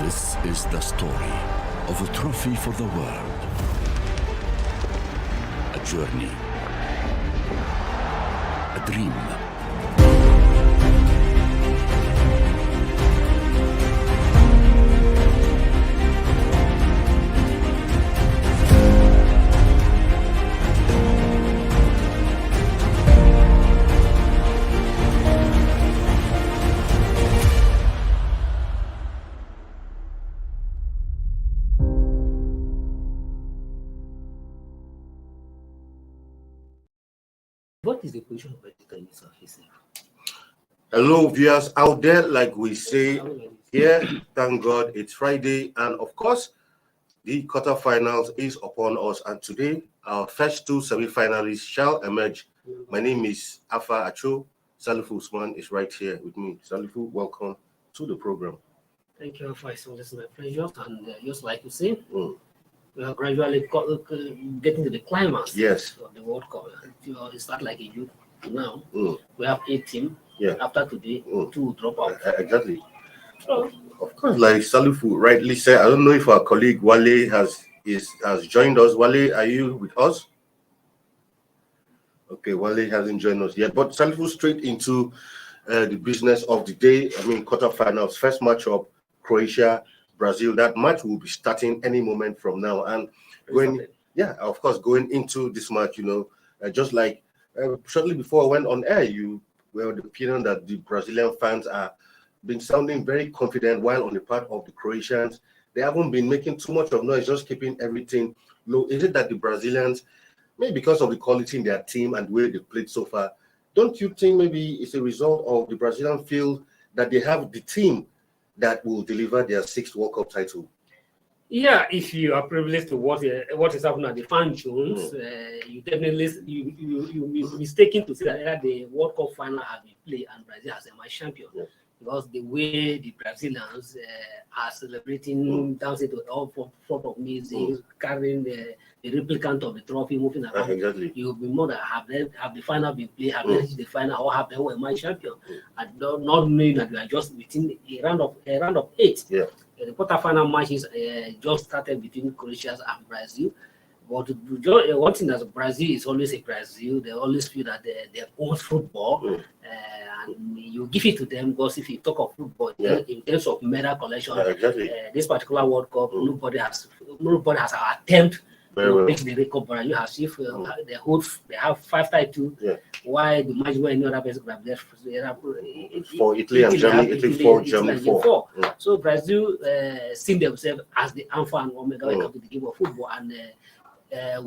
This is the story of a trophy for the world. A journey. A dream. What is the position of editor in this? Hello, viewers out there. Like we say here, thank God it's Friday, and of course, the quarterfinals is upon us. And today, our first two semi-finalists shall emerge. My name is Afa Acho. Salifu Usman is right here with me. Salifu, welcome to the program. Thank you, Afa. So this is my pleasure, and just like you say, we are gradually getting to the climax of the World Cup. It starts like a youth now. We have 8 teams. After today, 2 drop out. Exactly. So, of course, like Salifu rightly said, I don't know if our colleague Wale has joined us. Wale, are you with us? Okay, Wale hasn't joined us yet. But Salifu, straight into the business of the day. I mean, quarterfinals, first matchup, Croatia, Brazil. That match will be starting any moment from now. And going into this match, just like shortly before I went on air, you were of the opinion that the Brazilian fans are been sounding very confident, while on the part of the Croatians, they haven't been making too much of noise, just keeping everything low. Is it that the Brazilians, maybe because of the quality in their team and the way they played so far, don't you think maybe it's a result of the Brazilian feel that they have the team that will deliver their 6th World Cup title? Yeah, if you are privileged to what is happening at the fan zones, you definitely you mistaken to say that the World Cup final has been played and Brazil has emerged champion. Because the way the Brazilians are celebrating, dancing to all sort of music, carrying the replicant of the trophy, moving around, you'll be more than have the final been played, have reached the final, or have they were my champion, and not knowing that we are just within a round of 8. The quarter-final matches just started between Croatia and Brazil. But one thing that Brazil is always a Brazil. They always feel that they own football, and you give it to them, because if you talk of football in terms of medal collection, this particular World Cup, nobody has attempted to reach the record. Brazil has they have 5 titles. Why the match where any other person could have left? For Italy and Germany, Italy 4, Germany 4. So Brazil see themselves as the alpha and omega when it comes to the game of football, and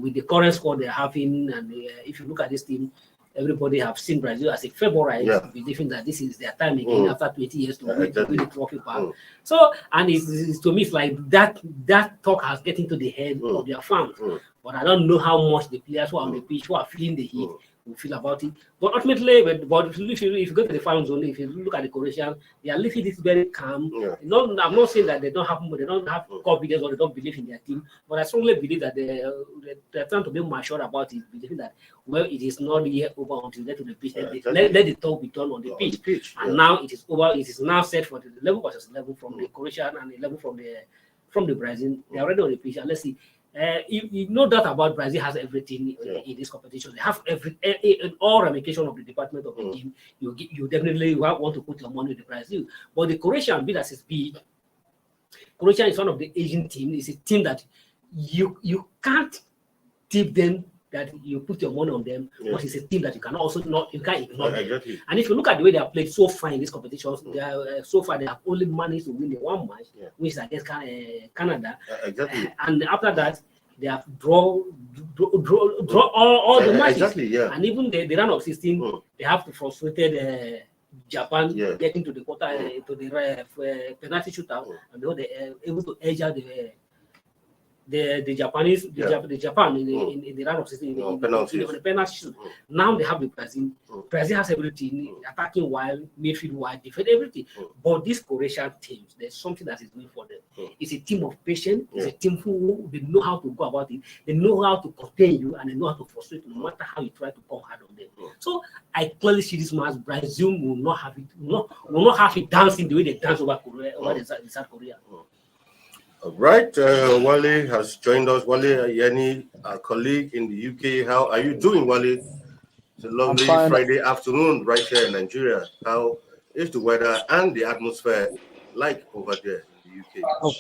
with the current squad they're having, and if you look at this team, everybody have seen Brazil as a favorite, believing that this is their time again after 20 years to win the trophy back. So, and it's to me, it's like that talk has get into the head of their fans. But I don't know how much the players who are on the pitch, who are feeling the heat, will feel about it. But ultimately, if you go to the final zone, if you look at the Croatians, they are living this very calm. I'm not saying that they don't have confidence or they don't believe in their team, but I strongly believe that they're trying to be mature about it, believing that it is not yet over until they get to the pitch. Let the talk be done on the pitch. And now it is over. It is now set for the 11 versus 11 from the Croatian and 11 from the Brazil. They are already on the pitch. And let's see. You know that about Brazil has everything in this competition. They have in all ramifications of the department of the game. You definitely want to put your money with the Brazil. But the Croatian, be as it be, Croatia is one of the Asian teams. It's a team that you can't tip them, that you put your money on them, but it's a team that you can't ignore them. And if you look at the way they have played so far in these competitions, so far they have only managed to win the one match, which is against Canada. And after that, they have draw all the matches. And even the round of 16, they have to frustrated Japan getting to the quarter to the penalty shootout, and they were able to edge out the Japanese, Japan in the round of 16 in the penalty shoot. Now they have the Brazil. Brazil has everything, attacking wide, midfield wide, defend everything. But these Croatian teams, there's something that is going for them. It's a team of patience. It's a team who they know how to go about it. They know how to contain you, and they know how to frustrate you, no matter how you try to come hard on them. So I clearly see this match. Brazil will not have it dancing the way they dance over South Korea. All right, Wale has joined us. Wale Ayeni, our colleague in the UK. How are you doing, Wale? It's a I'm lovely fine. Friday afternoon right here in Nigeria. How is the weather and the atmosphere like over there in the UK? Of,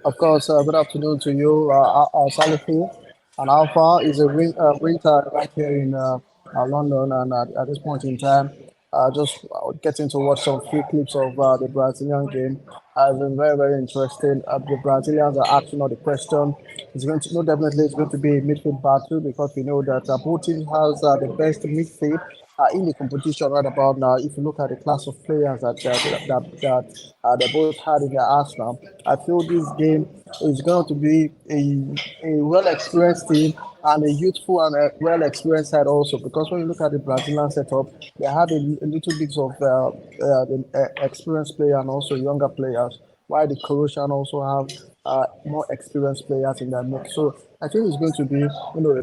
of course, good afternoon to you, Salifu. And Alpha is a winter right here in London. And at this point in time, just getting to watch some few clips of the Brazilian game has been very, very interesting. The Brazilians are asking all the question. It's going to, no, definitely, it's going to be a midfield battle because we know that both teams has the best midfield in the competition right about now. If you look at the class of players that they both had in their arsenal, I feel this game is going to be a well experienced team and a youthful and a well experienced side also. Because when you look at the Brazilian setup, they have a little bit of experienced player and also younger players, while the Croatian also have more experienced players in their mix. So I think it's going to be, a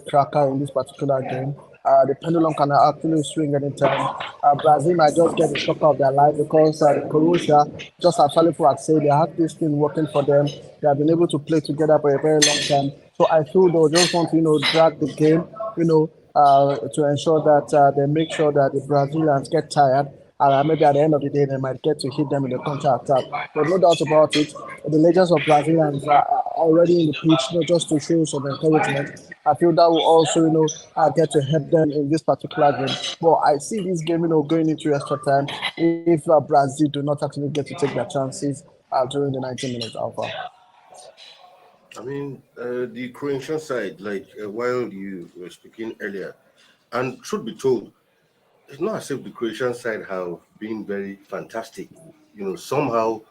cracker in this particular game. The pendulum can actually swing anytime. Brazil might just get the shock of their life because the Croatia, just as Salifu had said, they have this thing working for them. They have been able to play together for a very long time. So I feel they'll just want to, drag the game, to ensure that they make sure that the Brazilians get tired. And maybe at the end of the day, they might get to hit them in the counter attack. But no doubt about it, the legends of Brazilians are already in the pitch, not just to show some encouragement. I feel that will also, get to help them in this particular game. But I see this game, going into extra time if Brazil do not actually get to take their chances during the 90 minutes alpha. I mean, the Croatian side, like while you were speaking earlier, and truth be told, it's not as if the Croatian side have been very fantastic. Somehow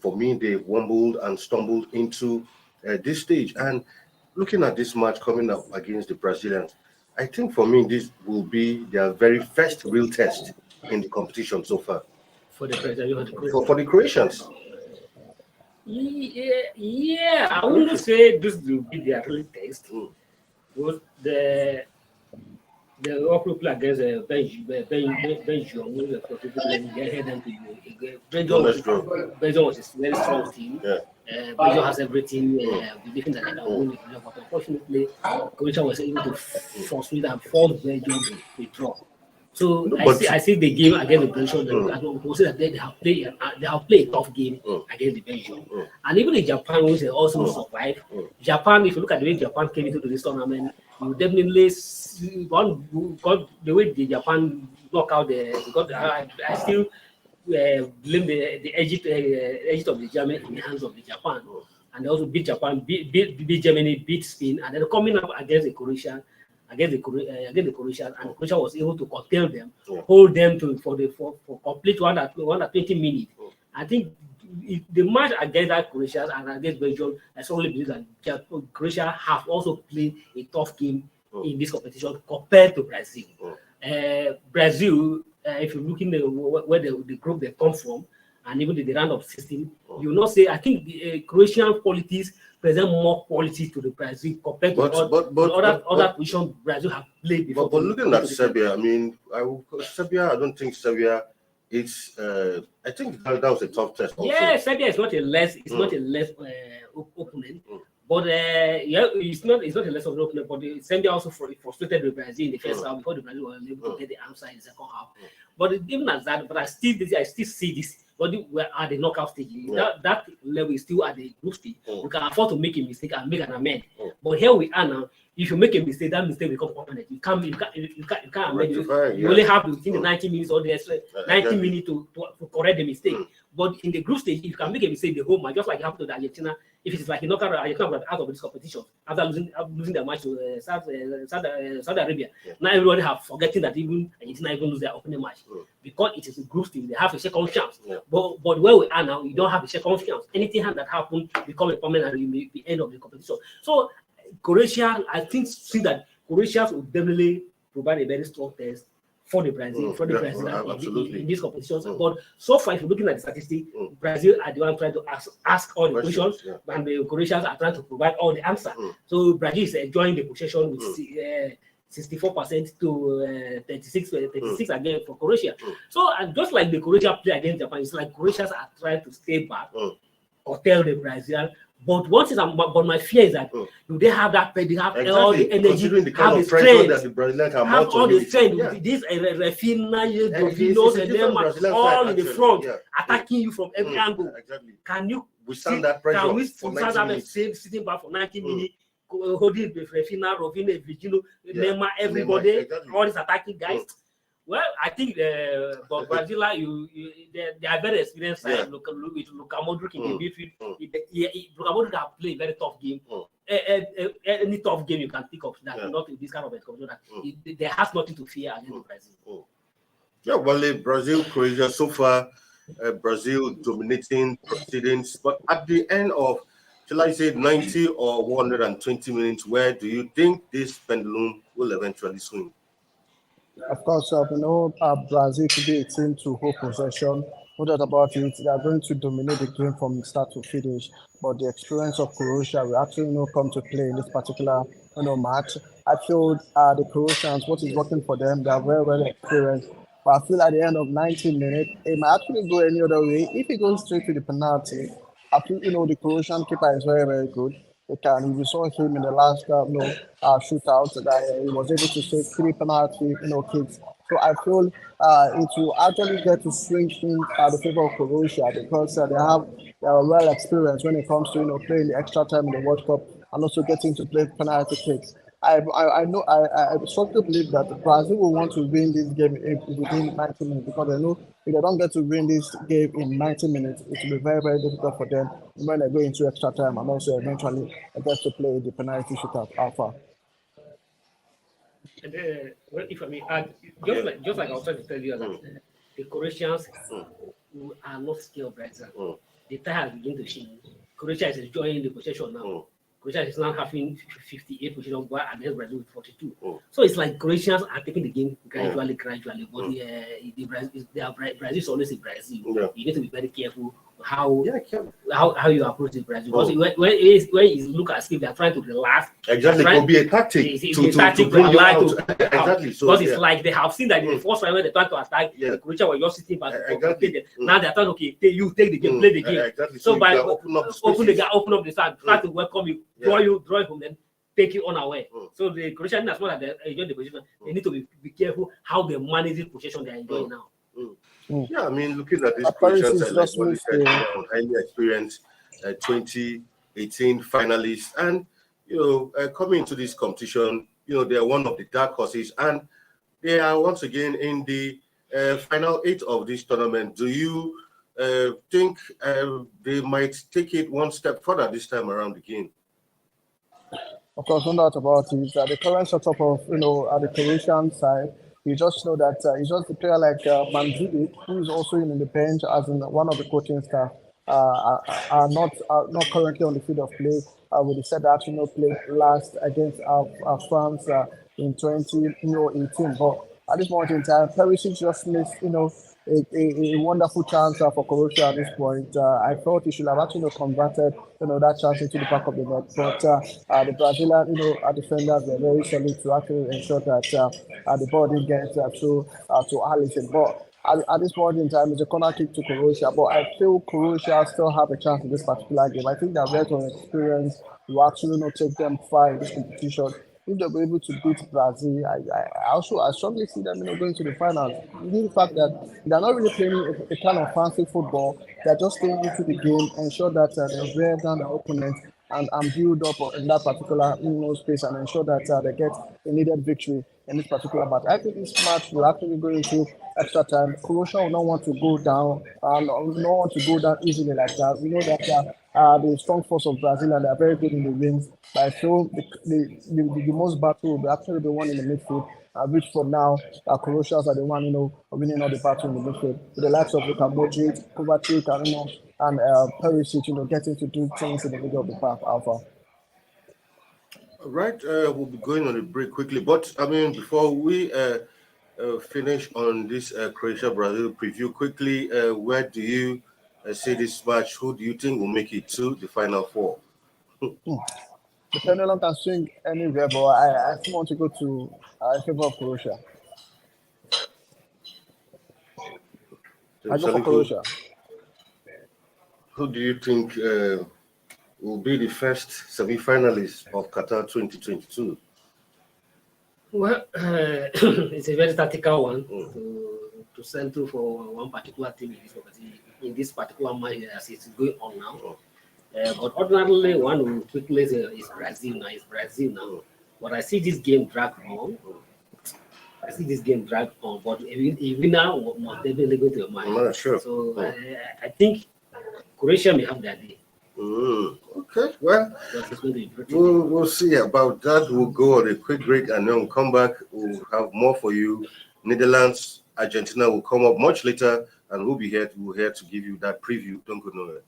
for me, they wumbled and stumbled into this stage. And looking at this match coming up against the Brazilians, I think for me, this will be their very first real test in the competition so far For the Brazilian, for the Croatians. yeah, I wouldn't say this will be their real test. Because the European play against Belgium, Belgium was a very strong team. Yeah. Belgium has everything, the difference that they can win the Belgium, but unfortunately, Croatia was able to frustrate and force Belgium to draw. So I see the game against the Belgium. I don't say that they have played a tough game against the Belgium, and even the Japan, which they also survived. Japan, if you look at the way Japan came into this tournament, you definitely see the way the Japan knock out because I still blame the Egypt of the German in the hands of the Japan, and they also beat Japan, beat Germany, beat Spain, and then coming up against the Croatia. Against the Croatian, and Croatia was able to curtail them, hold them for complete 120 minutes. I think the match against that Croatia and against Belgium, I strongly believe that Croatia have also played a tough game in this competition compared to Brazil. Brazil, if you look in where the group they come from, and even the round of 16, you will not say, I think the Croatian qualities present more quality to the Brazil compared to other positions Brazil have played before. But looking at Serbia, I mean, I don't think Serbia. It's I think that was a tough test. Also. Yeah, Serbia is not a less opponent, but it's not a less of an opponent. But Serbia also frustrated the Brazil in the first half before the Brazil were able to get the answer in the second half. But even as that, but I still see this. But we're at the knockout stage. That level is still at the group stage. We can afford to make a mistake and make an amend. But here we are now. If you make a mistake, that mistake becomes permanent. You can't amend. You only have within the 90 minutes or the extra 90 minutes to correct the mistake. But in the group stage, if you can make a mistake, the whole match, just like it happened to the Argentina, if it's like a knockout, Argentina got out of this competition after losing their match to Saudi Arabia. Now everybody have forgetting that even Argentina even lose their opening match because it is a group stage. They have a second chance. But where we are now, you don't have a second chance. Anything that happens become a permanent and you may be end of the competition. So Croatia, I think that Croatia will definitely provide a very strong test for the Brazil, in these competitions. But so far, if you're looking at the statistics, Brazil are the one trying to ask all the questions, and the Croatians are trying to provide all the answers. So Brazil is enjoying the possession with 64% to 36 again for Croatia. So just like the Croatia play against Japan, it's like Croatians are trying to stay back or tell the Brazilian, But what is but my fear is that do they have that? They have all the energy, considering the kind have of the pressure strength, that the Brazilians have have all the strength. Yeah. This Rafinha, It's a different Neymar, Brazilian all side, in the actually. front, Yeah. attacking you from every angle. Exactly. Can you withstand that pressure? Can we for stand 90 up minutes? and sitting back for 90 minutes, holding the Rafinha, Virgilio, Neymar, everybody, exactly. all these attacking guys? Well, I think but Brazil, they are very experienced side. Look with Luka Modric in the midfield. Luka Modric have played a very tough game. Any tough game you can think of that, not in this kind of competition. That there has nothing to fear against Brazil. Yeah, well, Brazil, Croatia, so far, Brazil dominating proceedings. But at the end of, shall I say, 90 or 120 minutes, where do you think this pendulum will eventually swing? Of course, Brazil to be a team to hold possession. No doubt about it. They are going to dominate the game from start to finish. But the experience of Croatia will actually come to play in this particular match. I feel the Croatians, what is working for them, they are very well experienced. But I feel at the end of 90 minutes, it might actually go any other way. If it goes straight to the penalty, I feel the Croatian keeper is very, very good. We saw him in the last shootout that he was able to save 3 penalty kicks. So I feel it will actually get to swing in the favor of Croatia because they are well experienced when it comes to playing the extra time in the World Cup and also getting to play penalty kicks. I strongly believe that Brazil will want to win this game within 90 minutes because they know if they don't get to win this game in 90 minutes, it will be very, very difficult for them when they go into extra time and also eventually get to play the penalty shootout alpha. And well, if I may add, just like I was trying to tell you that the Croatians who are not skilled of Brazil, the tide has begun to change. Croatia is enjoying the possession now. Croatia is now having 58 possession against Brazil with 42. So it's like Croatians are taking the game gradually. But Brazil is always in Brazil. You need to be very careful how you approach the Brazil. Because when you look as if they are trying to relax, exactly, it could be a tactic to bring you out. Exactly. So because it's like they have seen that in the first time when they try to attack, the Croatia were just sitting back. Now they're trying you take the game, play the game. Exactly. So by open up the side, try to welcome you, draw you from them, take you unaware. So the Croatian, as well as they enjoy the position, they need to be careful how they manage the position they're enjoying now. Yeah, I mean, looking at this Croatian side, like what you said, highly experienced 2018 finalists, and coming into this competition, they are one of the dark horses, and they are once again in the final 8 of this tournament. Do you think they might take it one step further this time around again? Of course, no doubt about it. The current setup of at the Croatian side, you just know that it's just a player like Mandzukic, who is also in the bench as in one of the coaching staff, are not currently on the field of play. We said that played last against France in 2018. But at this moment in time, Perisic just missed a wonderful chance for Croatia at this point. I thought he should have actually converted that chance into the back of the net, but the Brazilian defenders were very solid to actually ensure that the ball didn't get to Alisson. But at this point in time, it's a corner kick to Croatia, but I feel Croatia still have a chance in this particular game. I think that veteran experience will actually take them far in this competition. If they're able to beat Brazil, I strongly see them going to the finals. The fact that they're not really playing a kind of fancy football, they're just staying into the game, ensure that they wear down their opponent and build up in that particular space and ensure that they get a needed victory in this particular match. I think this match will actually go into extra time. Croatia will not want to go down, not want to go down easily like that. We know that the strong force of Brazil and they are very good in the wings. But I feel the most battle will be actually the one in the midfield. Which for now, Croatia are the one winning all the battle in the midfield. With the likes of Luka Modric, Kovacic, and Perisic, getting to do things in the middle of the path. Alpha. Right, we'll be going on a break quickly, but I mean, before we finish on this Croatia-Brazil preview quickly, where do you see this match? Who do you think will make it to the final 4? The pendulum can swing anywhere, but I still want to go to favor of Croatia. I go for Croatia. Who do you think will be the first semi-finalist of Qatar 2022? Well, it's a very tactical one to send through for one particular team in this particular match as it's going on now. But ordinarily, one who quickly say is Brazil now. It's Brazil now. But I see this game drag on. But a winner must definitely go to your mind. I'm not sure. So I think Croatia may have that day. Okay, well, we'll see about that. We'll go on a quick break and then we'll come back. We'll have more for you. Netherlands, Argentina will come up much later, and we'll be here. We're here to give you that preview. Don't go nowhere.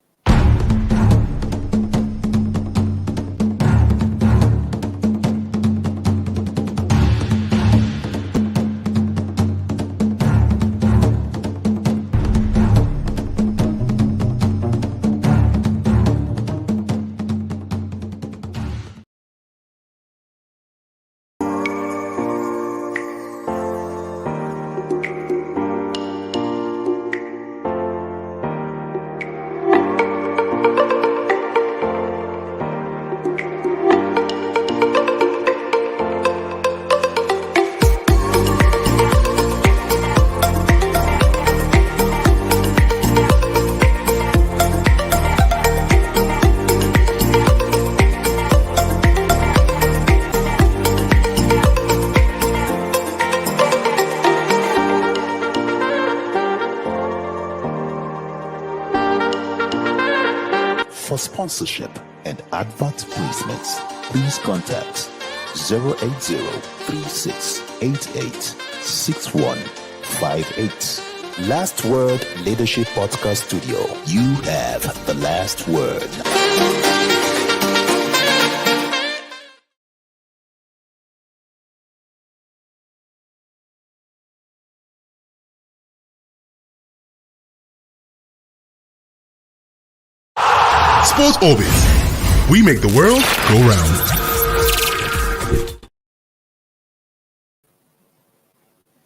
For sponsorship and advert placements, please contact 080-3688-6158. Last Word Leadership Podcast Studio. You have the last word. Sports Orbit. We make the world go round.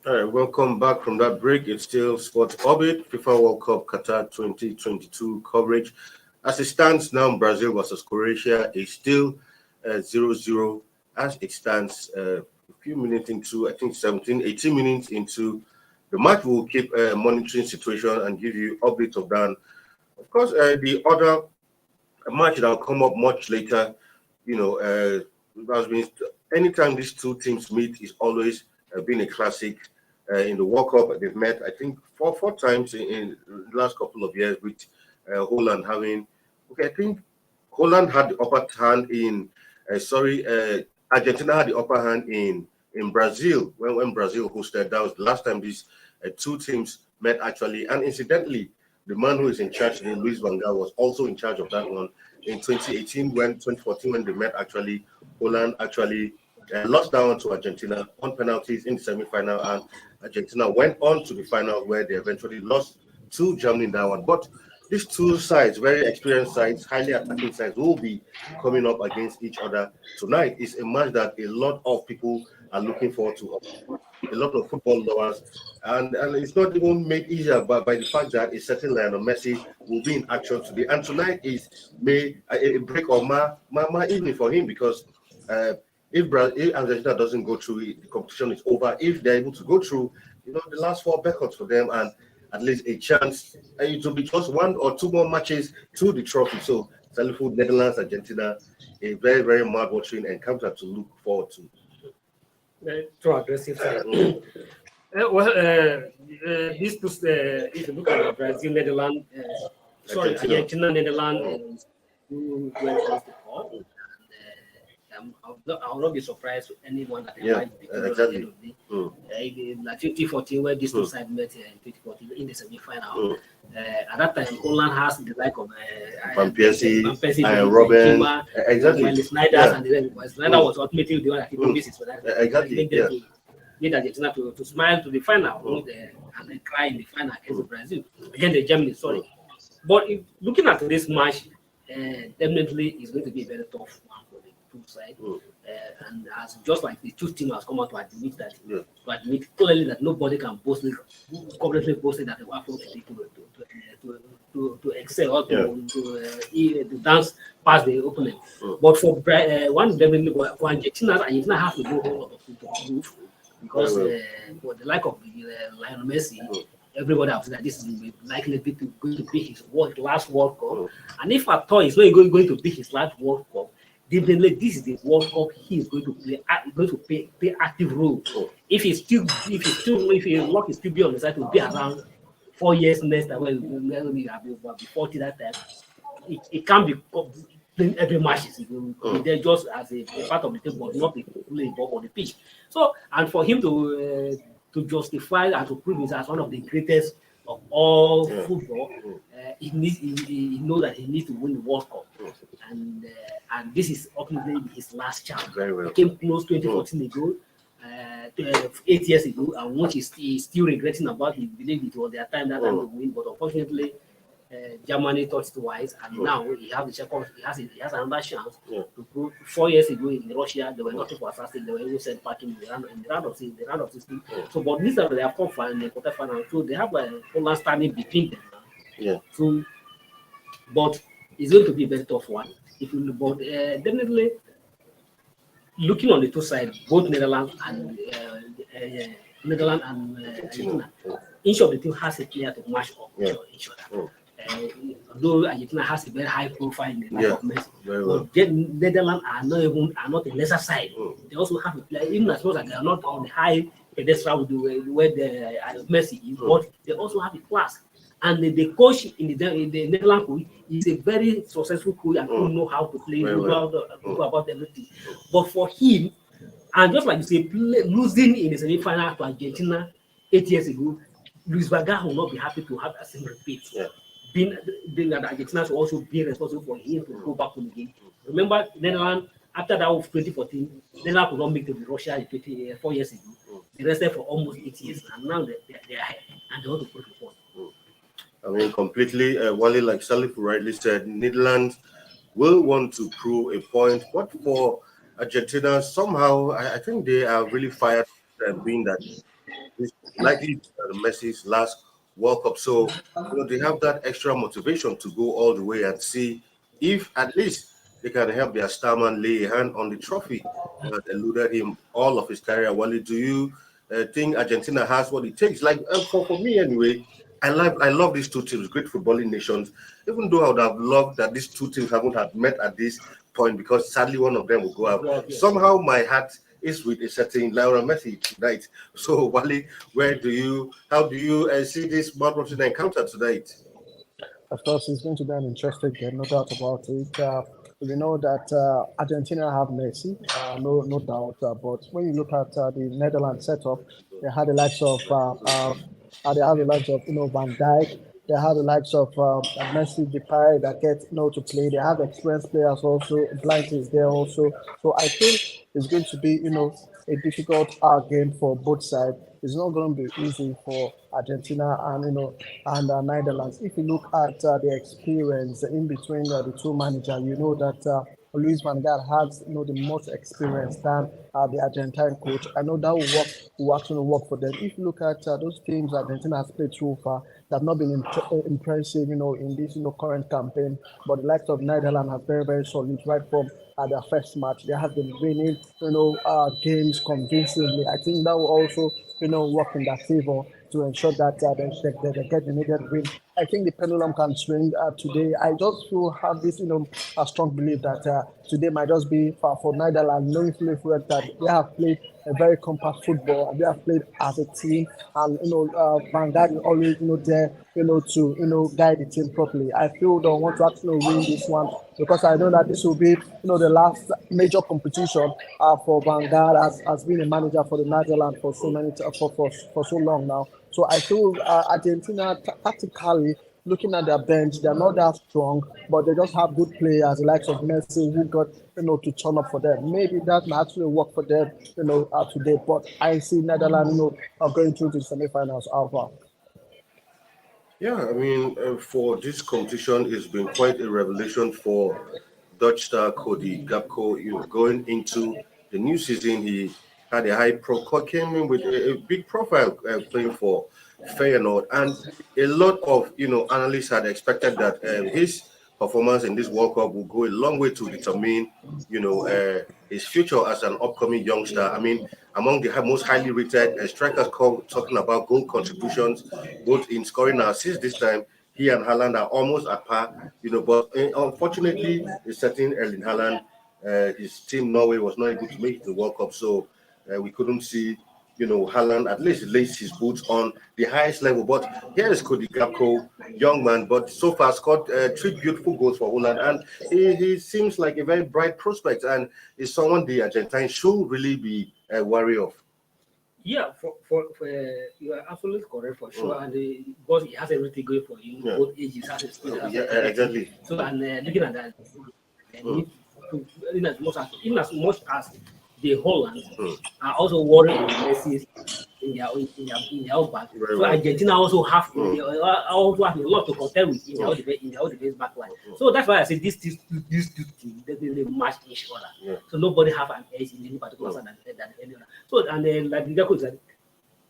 All right, welcome back from that break. It's still Sports Orbit, FIFA World Cup Qatar 2022 coverage. As it stands now, Brazil versus Croatia is still 0-0 as it stands a few minutes into, I think 17, 18 minutes into the match. We'll keep monitoring situation and give you updates of that. Of course, the other match that will come up much later, has been anytime these two teams meet is always been a classic. In the World Cup, they've met, I think, four times in the last couple of years, with Holland having. Okay, I think Holland had the upper hand in. Argentina had the upper hand in Brazil when Brazil hosted. That was the last time these two teams met actually, and incidentally, the man who is in charge, Luis Van Gaal, was also in charge of that one in 2014 when they met. Actually, Holland actually lost down to Argentina on penalties in the semi-final, and Argentina went on to the final where they eventually lost to Germany in that one. But these two sides, very experienced sides, highly attacking sides, will be coming up against each other tonight. It's a match that a lot of people are looking forward to. A lot of football lovers, and it's not even made easier by the fact that a certain Lionel Messi will be in action today. And tonight is a break of my evening for him, because if Argentina doesn't go through, the competition is over. If they're able to go through, the last four beckons for them, and at least a chance. It will be just one or two more matches to the trophy. So, Salifu, Netherlands, Argentina, a very, very mouth-watering encounter to look forward to. Too aggressive side. These two, if you look at Brazil, Netherlands, Argentina, Netherlands, who went off the court. I will not be surprised with anyone that might be exactly. Like 2014, where these two sides met in 2014 in the semi-final. At that time, Holland has the like of Van Persie, Robben, exactly. Snyder, and then Snyder was ultimately the one that he misses for that. Exactly. Made Argentina to smile to the final and then cry in the final against Brazil, against the Germany. Sorry, but looking at this match, definitely is going to be a very tough one for the two sides. And as just like the two teams has come out to admit that, to admit clearly that nobody can completely boast that they were to to excel or to dance past the opponent. But for one definitely for Argentina has to do a whole lot of things to prove because for the like of Lionel Messi, everybody has said that this is likely going to be his last World Cup. And if at all he's not going to be his last World Cup, definitely this is the World Cup he is going to play active role. If his luck is still be on the side to be around 4 years next time when we will be 40 that time, it can't be playing every match. They're just as a part of the team, but not playing ball on the pitch. So, and for him to justify and to prove himself as one of the greatest of all football, he knows that he needs to win the World Cup, and this is ultimately his last chance. He came close 2014 ago. 8 years ago, and what he's still regretting about, he believed it was their time that time to win, but unfortunately, Germany touched twice, and now he has the second. He has another chance to prove. 4 years ago in Russia, they were not for assassin. They were even sent back in the round of 16. So, but this time they have come for the quarter-final. So they have Poland standing between them now. Yeah. So, but it's going to be a very tough one. But definitely. Looking on the two sides, both Netherlands and Argentina, each of the two has a player to match up each other. Though Argentina has a very high profile in the life of Messi, but Netherlands are not a lesser side. They also have a player, even as much as they are not on the high pedestal where Messi is, but they also have a class. And the coach in the Netherlands coach is a very successful coach and who know how to play, about everything. But for him, and just like you say, losing in the semi-final to Argentina 8 years ago, Luis Van Gaal will not be happy to have a same repeat. Being that Argentina should also be responsible for him to go back to the game. Remember, Netherlands, after that of 2014, Netherlands could not make the Russia 4 years ago. They rested for almost 8 years, and now they are ahead, and they want to prove the point. I mean, completely, Wally, like Salif rightly said, Netherlands will want to prove a point, but for Argentina, somehow, I think they are really fired, being that it's likely Messi's last World Cup. So, they have that extra motivation to go all the way and see if at least they can help their starman lay a hand on the trophy that eluded him all of his career. Wally, do you think Argentina has what it takes? Like, for me anyway, I love these two teams, great footballing nations, even though I would have loved that these two teams haven't had met at this point because sadly one of them will go out. Somehow my heart is with a certain Lionel Messi tonight. So Wally, how do you see this Madrid encounter tonight? Of course, it's going to be an interesting game, no doubt about it. We know that Argentina have Messi, no doubt. But when you look at the Netherlands setup, they had the likes of Van Dijk. They have the likes of Messi, Depay that get to play. They have experienced players also. Blank is there also. So I think it's going to be a difficult game for both sides. It's not going to be easy for Argentina and Netherlands. If you look at the experience in between the two managers, you know that Luis Van Gaal has the most experience than the Argentine coach. I know that will actually work for them. If you look at those teams Argentina has played so far, they have not been impressive, in this current campaign. But the likes of Netherlands are very, very solid right from their first match. They have been winning, games convincingly. I think that will also, work in their favor to ensure that they get the needed win. I think the pendulum can swing today. I just have this, a strong belief that today might just be for Netherlands, knowing fully well that they have played a very compact football and they have played as a team. And Van Gaal is always there, to guide the team properly. I feel they want to actually win this one because I know that this will be, the last major competition for Van Gaal as being a manager for the Netherlands for so many for so long now. So I feel Argentina tactically, looking at their bench, they're not that strong, but they just have good players, the likes of Messi, who got to turn up for them. Maybe that might actually work for them, today. But I see Netherlands, are going through to the semi-finals. Alpha. Yeah, I mean, for this competition, it's been quite a revelation for Dutch star Cody Gakpo. Going into the new season, he had a high pro, came in with a big profile playing for Feyenoord, and a lot of analysts had expected that his performance in this World Cup will go a long way to determine his future as an upcoming youngster. I mean, among the most highly rated strikers, talking about goal contributions, both in scoring and assists this time, he and Haaland are almost at par. But unfortunately, a certain Erling Haaland, his team Norway was not able to make the World Cup, so we couldn't see Haaland at least lace his boots on the highest level. But here is Cody Gakpo, young man, but so far scored 3 beautiful goals for Holland, and he seems like a very bright prospect, and is someone the Argentines should really be wary of. Yeah, for you are absolutely correct for sure, and because he has everything going for him, both ages, has experience. Yeah, exactly. So and looking at that, in as much as the Holland are also worried in Messi in their own back. Right, so right. Argentina also have a lot to contend with in their own defense back line. So that's why I say these two teams definitely match each other. Yeah. So nobody have an edge in any particular side than any other. So and like Ndeko said,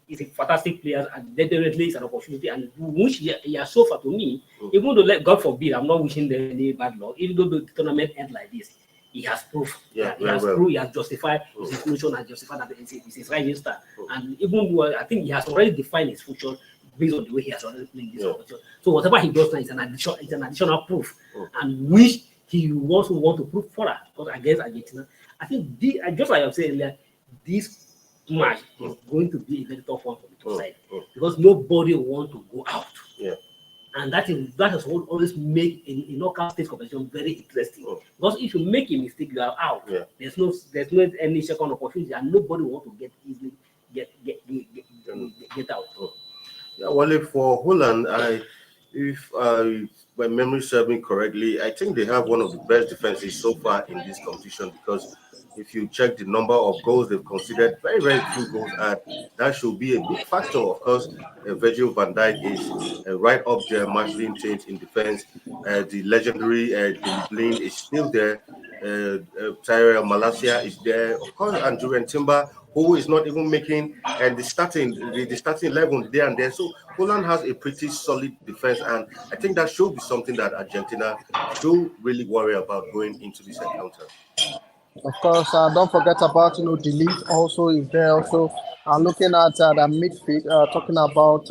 he's a fantastic player, and definitely it's an opportunity, and which he has so far to me, even though God forbid, I'm not wishing them any bad luck, even though the tournament ends like this, he has proof. He has justified his inclusion and justified that it's his rising star. And even though I think he has already defined his future based on the way he has already played this opportunity. So whatever he does now is an additional proof, and which he also want to prove further. Because against Argentina, I think just like I was saying earlier, this match is going to be a very tough one for the two sides because nobody wants to go out. Yeah. And that is what always make in knockout stage competition very interesting. Because if you make a mistake, you are out. Yeah. There's no any second opportunity, and nobody wants to get out. Yeah, well, for Holland, if my memory serves me correctly, I think they have one of the best defenses so far in this competition, because if you check the number of goals they've conceded, very, very few goals, and that should be a big factor. Of course, Virgil van Dijk is right up there, matching things in defense. The legendary Blind is still there. Tyrell Malacia is there. Of course, and Julian Timber, who is not even making the starting 11 there and there. So Poland has a pretty solid defense, and I think that should be something that Argentina should really worry about going into this encounter. Of course, don't forget about Delete also is there also. Looking at the midfield, talking about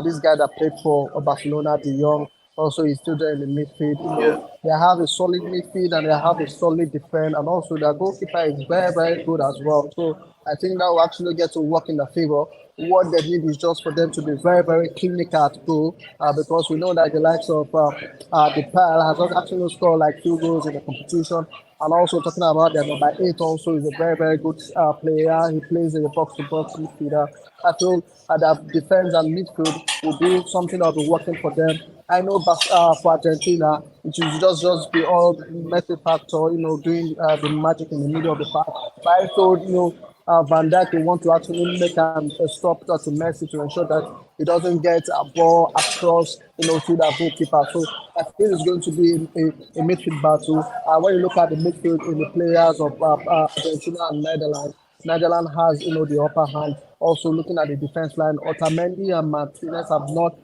this guy that played for Barcelona, De Jong, also is still there in the midfield. They have a solid midfield and they have a solid defense, and also their goalkeeper is very, very good as well. So I think that will actually get to work in their favor. What they need is just for them to be very, very clinical at goal, because we know that the likes of Depay has actually scored like 2 goals in the competition. And also talking about their number 8 also is a very, very good player. He plays in the box-to-box midfielder. I feel that defense and midfield will be something that will be working for them. I know for Argentina, it will just be all Messi factor, doing the magic in the middle of the park. But I thought, Van Dijk will want to actually make a stop to Messi to ensure that he doesn't get a ball across, to that goalkeeper. So I feel it's going to be a midfield battle. When you look at the midfield in the players of Argentina and Netherlands has, the upper hand. Also looking at the defense line, Otamendi and Martinez have not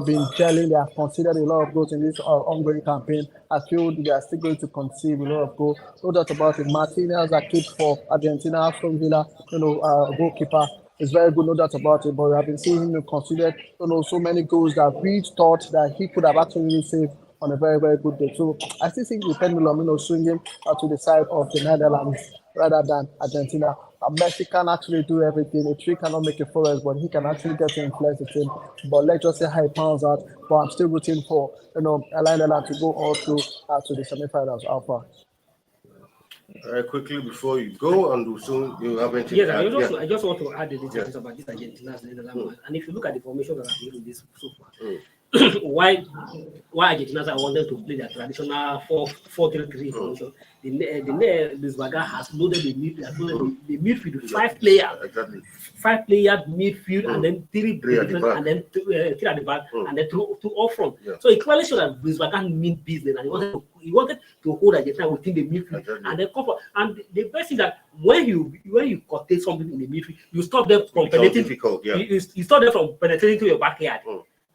been gelling. They have conceded a lot of goals in this ongoing campaign. I feel they are still going to concede a lot of goals. No doubt about it. Martinez, that kid for Argentina, Aston Villa, goalkeeper, is very good, no doubt about it. But we have been seeing him conceded, so many goals that we thought that he could have actually saved on a very, very good day. So I still think the pendulum, swinging to the side of the Netherlands rather than Argentina. Messi can actually do everything. A tree cannot make a forest, but he can actually get to influence the team. But let's just say how he pounds out. But I'm still rooting for Netherlands to go all through to the semifinals. Alpha. Quickly before you go, and soon you have anything. Yes, I just want to add a little bit about this Argentina's Netherlands. And if you look at the formation that I've given this so far, why Argentina wanted to play the traditional 4-4-3-3 formation. The Lisbaga has loaded the midfield with 5 players. Exactly. 5 players midfield and then 3 at the back. and then 3 at the back and then 2 up front. Yeah. So it clearly showed that Lisbaga mean business and he wanted to hold Argentina within the midfield and then cover. And the best is that when you curtail something in the midfield, you stop them from penetrating. You stop them from penetrating to your backyard,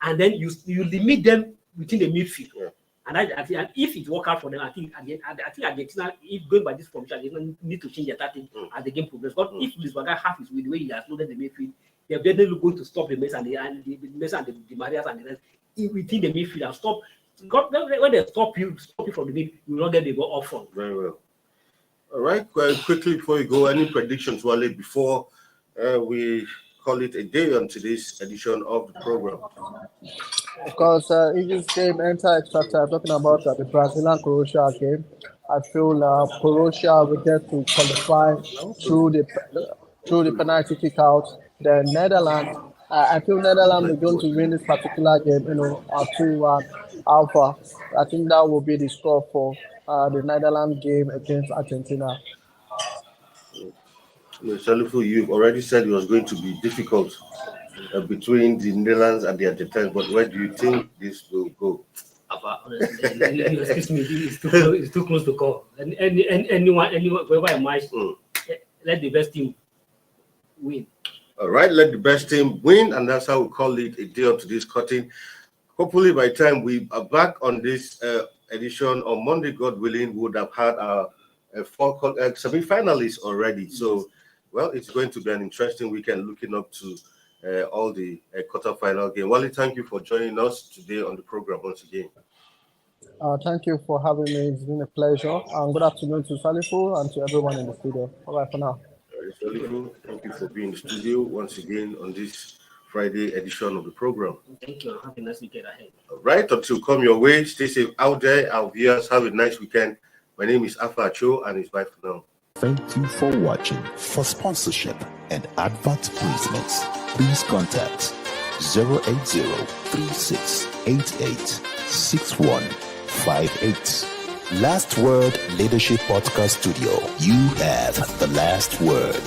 and then you limit them within the midfield. Yeah. And if it work out for them, I think Argentina, if going by this formation, Argentina need to change their tactics as the game progresses. But if Lisbaga half is with the way he has loaded the midfield, they're definitely going to stop the Messi and the Marias and the rest within the midfield and stop. When they stop you from the mid, you will not get the ball off front. Very well. All right. Quickly before we go, any predictions, Wale, before we call it a day on today's edition of the program? Of course, if this game enter extra time, talking about the Brazil-Croatia game, I feel Croatia will get to qualify through the penalty kick out. The Netherlands, I feel Netherlands is going to win this particular game, 2-1 Alpha. I think that will be the score for the Netherlands game against Argentina. Salifu, you've already said it was going to be difficult between the Netherlands and the Argentines, but where do you think this will go? Honestly, excuse me, it's too close to call. Anyone, whoever a match, let the best team win. All right, let the best team win, and that's how we call it a day of today's cutting. Hopefully, by the time we are back on this edition on Monday, God willing, we would have had our semi-finalists already. So, well, it's going to be an interesting weekend looking up to all the quarter-final game. Wally, thank you for joining us today on the program once again. Thank you for having me. It's been a pleasure. And good afternoon to Salifu and to everyone in the studio. Bye for now. Salifu, thank you for being in the studio once again on this Friday edition of the program. Thank you. Have a nice weekend ahead. All right, until come your way, stay safe out there. Our viewers, have a nice weekend. My name is Afa Acho, and it's bye for now. Thank you for watching. For sponsorship and advert placements, please contact 080-3688-6158. Last Word Leadership Podcast Studio. You have the last word.